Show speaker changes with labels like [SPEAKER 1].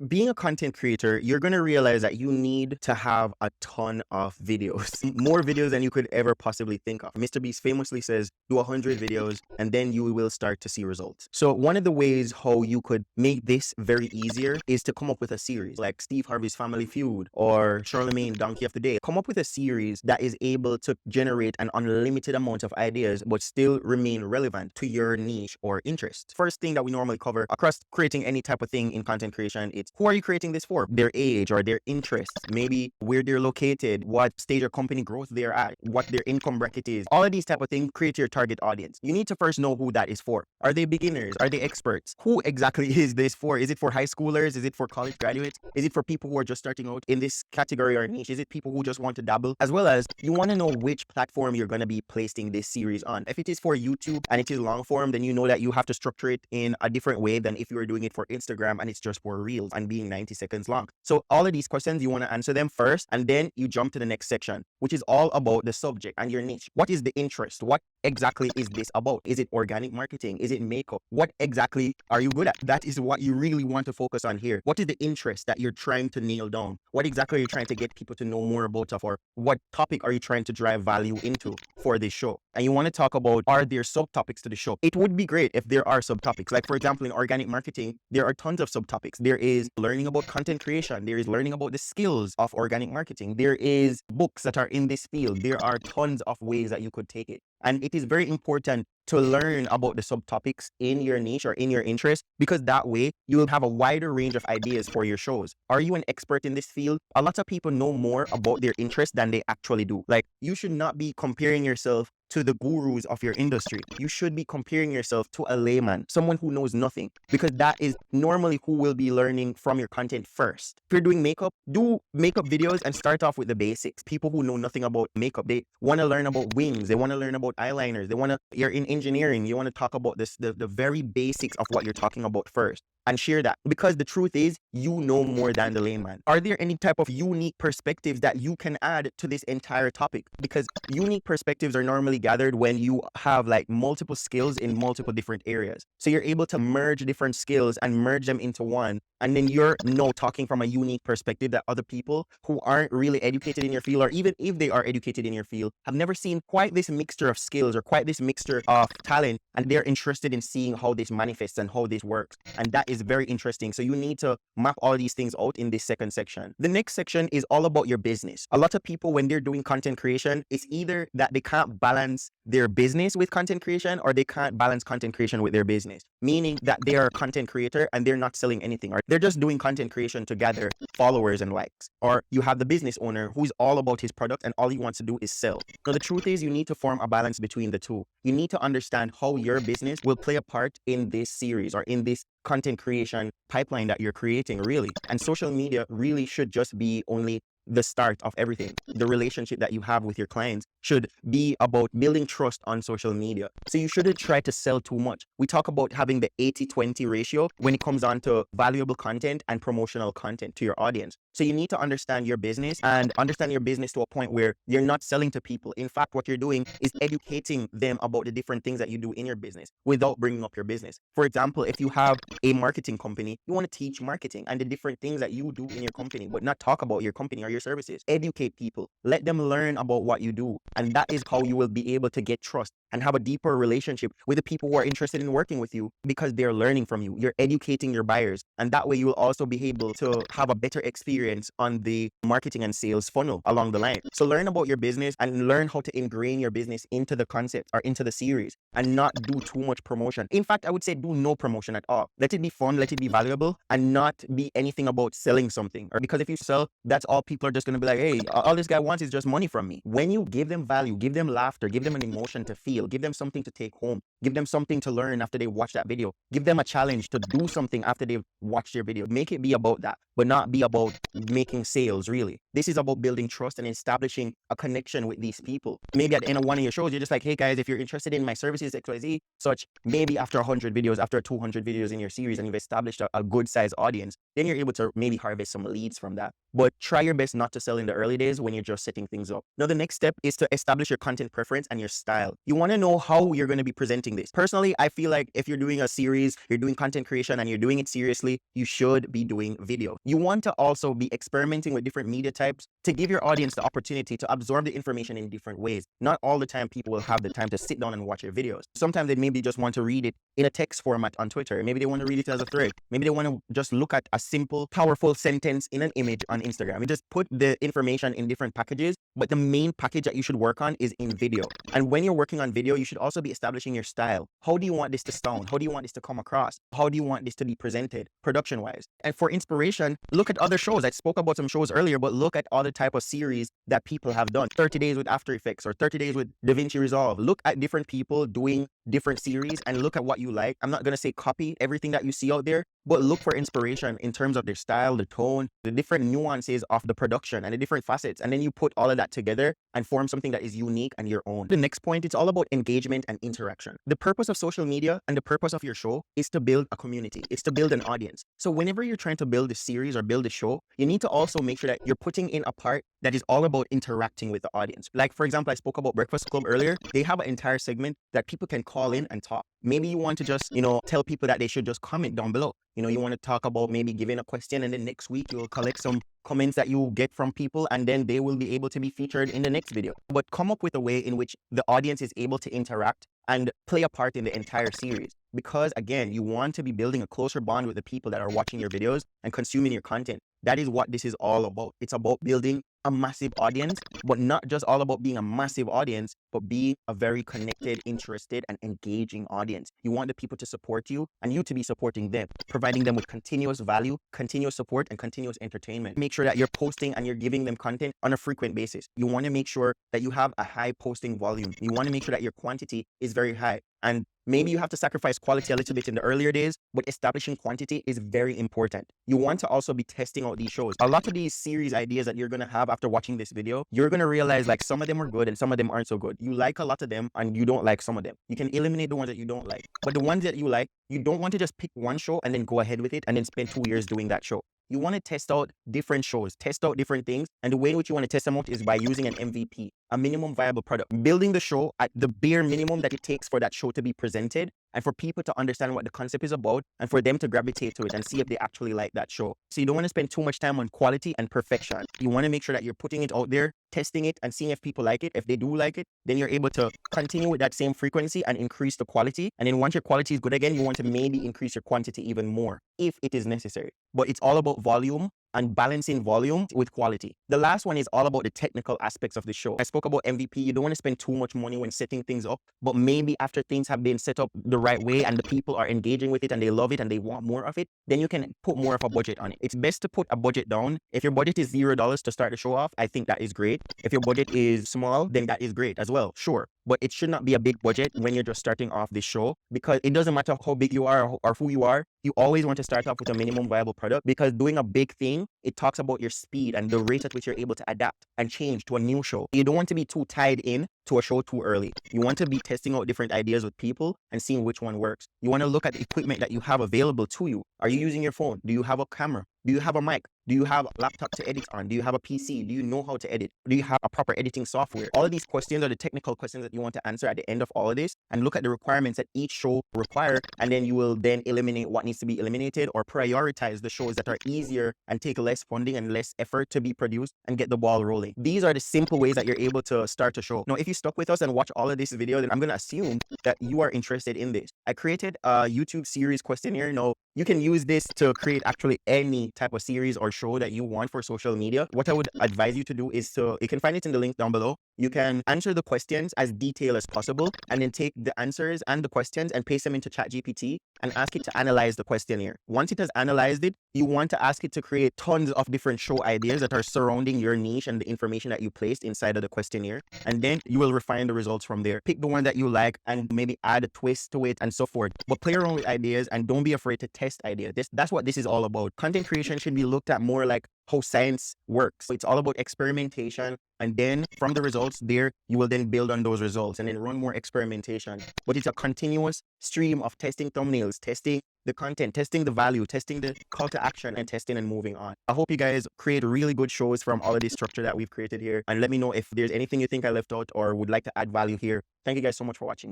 [SPEAKER 1] being a content creator, you're going to realize that you need to have a ton of videos, more videos than you could ever possibly think of. Mr. Beast famously says, do 100 videos and then you will start to see results. So one of the ways how you could make this very easier is to come up with a series like Steve Harvey's Family Feud or Charlemagne Donkey of the Day. Come up with a series that is able to generate an unlimited amount of ideas, but still remain relevant to your niche or interest. First thing that we normally cover across creating any type of thing in content creation, it's who are you creating this for? Their age or their interests, maybe where they're located, what stage of company growth they're at, what their income bracket is. All of these type of things create your target audience. You need to first know who that is for. Are they beginners? Are they experts? Who exactly is this for? Is it for high schoolers? Is it for college graduates? Is it for people who are just starting out in this category or niche? Is it people who just want to dabble? As well as you want to know which platform you're going to be placing this series on. If it is for YouTube and it is long form, then you know that you have to structure it in a different way than if you were doing it for Instagram and it's just for reels and being 90 seconds long. So all of these questions, you want to answer them first, and then you jump to the next section, which is all about the subject and your niche. What is the interest? What exactly is this about? Is it organic marketing? Is it makeup? What exactly are you good at? That is what you really want to focus on here. What is the interest that you're trying to nail down? What exactly are you trying to get people to know more about, or what topic are you trying to drive value into for this show? And you want to talk about, are there subtopics to the show? It would be great if there are subtopics. Like for example, in organic marketing, there are tons of subtopics. There is learning about content creation. There is learning about the skills of organic marketing. There is books that are in this field. There are tons of ways that you could take it. And it is very important to learn about the subtopics in your niche or in your interest, because that way you will have a wider range of ideas for your shows. Are you an expert in this field? A lot of people know more about their interest than they actually do. Like, you should not be comparing yourself to the gurus of your industry. You should be comparing yourself to a layman, someone who knows nothing, because that is normally who will be learning from your content first. If you're doing makeup, do makeup videos and start off with the basics. People who know nothing about makeup, they want to learn about wings, they want to learn about eyeliners, you're in engineering, you want to talk about this, the very basics of what you're talking about first, and share that, because the truth is you know more than the layman. Are there any type of unique perspectives that you can add to this entire topic? Because unique perspectives are normally gathered when you have like multiple skills in multiple different areas. So you're able to merge different skills and merge them into one. And then you're talking from a unique perspective that other people who aren't really educated in your field, or even if they are educated in your field, have never seen quite this mixture of skills or quite this mixture of talent. And they're interested in seeing how this manifests and how this works. And that is very interesting. So you need to map all these things out in this second section. The next section is all about your business. A lot of people, when they're doing content creation, it's either that they can't balance their business with content creation, or they can't balance content creation with their business, meaning that they are a content creator and they're not selling anything, or they're just doing content creation to gather followers and likes. Or you have the business owner who's all about his product and all he wants to do is sell. Now, the truth is you need to form a balance between the two. You need to understand how your business will play a part in this series or in this content creation pipeline that you're creating, really. And social media really should just be only the start of everything. The relationship that you have with your clients should be about building trust on social media. So you shouldn't try to sell too much. We talk about having the 80-20 ratio when it comes on to valuable content and promotional content to your audience. So you need to understand your business, and understand your business to a point where you're not selling to people. In fact, what you're doing is educating them about the different things that you do in your business without bringing up your business. For example, if you have a marketing company, you want to teach marketing and the different things that you do in your company, but not talk about your company or your services. Educate people. Let them learn about what you do. And that is how you will be able to get trust and have a deeper relationship with the people who are interested in working with you, because they're learning from you. You're educating your buyers. And that way you will also be able to have a better experience on the marketing and sales funnel along the line. So learn about your business and learn how to ingrain your business into the concept or into the series, and not do too much promotion. In fact, I would say do no promotion at all. Let it be fun, let it be valuable, and not be anything about selling something. Or because if you sell, that's all people are just going to be like, hey, all this guy wants is just money from me. When you give them value, give them laughter, give them an emotion to feel, give them something to take home, give them something to learn after they watch that video, give them a challenge to do something after they've watched your video. Make it be about that, but not be about making sales, really. This is about building trust and establishing a connection with these people. Maybe at the end of one of your shows, you're just like, hey guys, if you're interested in my services, XYZ, such, maybe after 100 videos, after 200 videos in your series, and you've established a good size audience, then you're able to maybe harvest some leads from that. But try your best not to sell in the early days when you're just setting things up. Now, the next step is to establish your content preference and your style. You want to know how you're going to be presenting executing this. Personally, I feel like if you're doing a series, you're doing content creation and you're doing it seriously, you should be doing video. You want to also be experimenting with different media types to give your audience the opportunity to absorb the information in different ways. Not all the time people will have the time to sit down and watch your videos. Sometimes they maybe just want to read it in a text format on Twitter. Maybe they want to read it as a thread. Maybe they want to just look at a simple, powerful sentence in an image on Instagram. You just put the information in different packages, but the main package that you should work on is in video. And when you're working on video, you should also be establishing your style. How do you want this to sound? How do you want this to come across? How do you want this to be presented production-wise? And for inspiration, look at other shows. I spoke about some shows earlier, but look at other type of series that people have done. 30 days with After Effects or 30 days with DaVinci Resolve. Look at different people doing different series and look at what you like. I'm not going to say copy everything that you see out there, but look for inspiration in terms of their style, the tone, the different nuances of the production and the different facets. And then you put all of that together and form something that is unique and your own. The next point, it's all about engagement and interaction. The purpose of social media and the purpose of your show is to build a community. It's to build an audience. So whenever you're trying to build a series or build a show, you need to also make sure that you're putting in a part that is all about interacting with the audience. Like, for example, I spoke about Breakfast Club earlier. They have an entire segment that people can call in and talk. Maybe you want to just, tell people that they should just comment down below. You want to talk about maybe giving a question, and then next week you'll collect some comments that you get from people, and then they will be able to be featured in the next video. But come up with a way in which the audience is able to interact and play a part in the entire series. Because again, you want to be building a closer bond with the people that are watching your videos and consuming your content. That is what this is all about. It's about building a massive audience, but not just all about being a massive audience, but being a very connected, interested, and engaging audience. You want the people to support you and you to be supporting them, providing them with continuous value, continuous support, and continuous entertainment. Make sure that you're posting and you're giving them content on a frequent basis. You want to make sure that you have a high posting volume. You want to make sure that your quantity is very high. And maybe you have to sacrifice quality a little bit in the earlier days, but establishing quantity is very important. You want to also be testing out these shows. A lot of these series ideas that you're going to have after watching this video, you're going to realize like some of them are good and some of them aren't so good. You like a lot of them and you don't like some of them. You can eliminate the ones that you don't like. But the ones that you like, you don't want to just pick one show and then go ahead with it and then spend 2 years doing that show. You want to test out different shows, test out different things. And the way in which you want to test them out is by using an MVP, a minimum viable product, building the show at the bare minimum that it takes for that show to be presented and for people to understand what the concept is about and for them to gravitate to it and see if they actually like that show. So you don't want to spend too much time on quality and perfection. You want to make sure that you're putting it out there, testing it and seeing if people like it. If they do like it, then you're able to continue with that same frequency and increase the quality. And then once your quality is good again, you want to maybe increase your quantity even more if it is necessary. But it's all about volume and balancing volume with quality. The last one is all about the technical aspects of the show. I spoke about MVP. You don't want to spend too much money when setting things up, but maybe after things have been set up the right way and the people are engaging with it and they love it and they want more of it, then you can put more of a budget on it. It's best to put a budget down. If your budget is $0 to start the show off, I think that is great. If your budget is small, then that is great as well. Sure. But it should not be a big budget when you're just starting off this show, because it doesn't matter how big you are or who you are. You always want to start off with a minimum viable product, because doing a big thing, it talks about your speed and the rate at which you're able to adapt and change to a new show. You don't want to be too tied in to a show too early. You want to be testing out different ideas with people and seeing which one works. You want to look at the equipment that you have available to you. Are you using your phone? Do you have a camera? Do you have a mic? Do you have a laptop to edit on? Do you have a PC? Do you know how to edit? Do you have a proper editing software? All of these questions are the technical questions that you want to answer at the end of all of this, and look at the requirements that each show require, and then you will then eliminate what needs to be eliminated or prioritize the shows that are easier and take less funding and less effort to be produced and get the ball rolling. These are the simple ways that you're able to start a show. Now, if you stuck with us and watch all of this video, then I'm going to assume that you are interested in this. I created a YouTube series questionnaire. Now, you can use this to create actually any type of series or show that you want for social media. What I would advise you to do is you can find it in the link down below. You can answer the questions as detailed as possible and then take the answers and the questions and paste them into ChatGPT and ask it to analyze the questionnaire. Once it has analyzed it, you want to ask it to create tons of different show ideas that are surrounding your niche and the information that you placed inside of the questionnaire. And then you will refine the results from there. Pick the one that you like and maybe add a twist to it and so forth. But play around with ideas and don't be afraid to test ideas. That's what this is all about. Content creation should be looked at more like how science works. So it's all about experimentation. And then from the results there, you will then build on those results and then run more experimentation. But it's a continuous stream of testing thumbnails, testing the content, testing the value, testing the call to action, and testing and moving on. I hope you guys create really good shows from all of this structure that we've created here. And let me know if there's anything you think I left out or would like to add value here. Thank you guys so much for watching.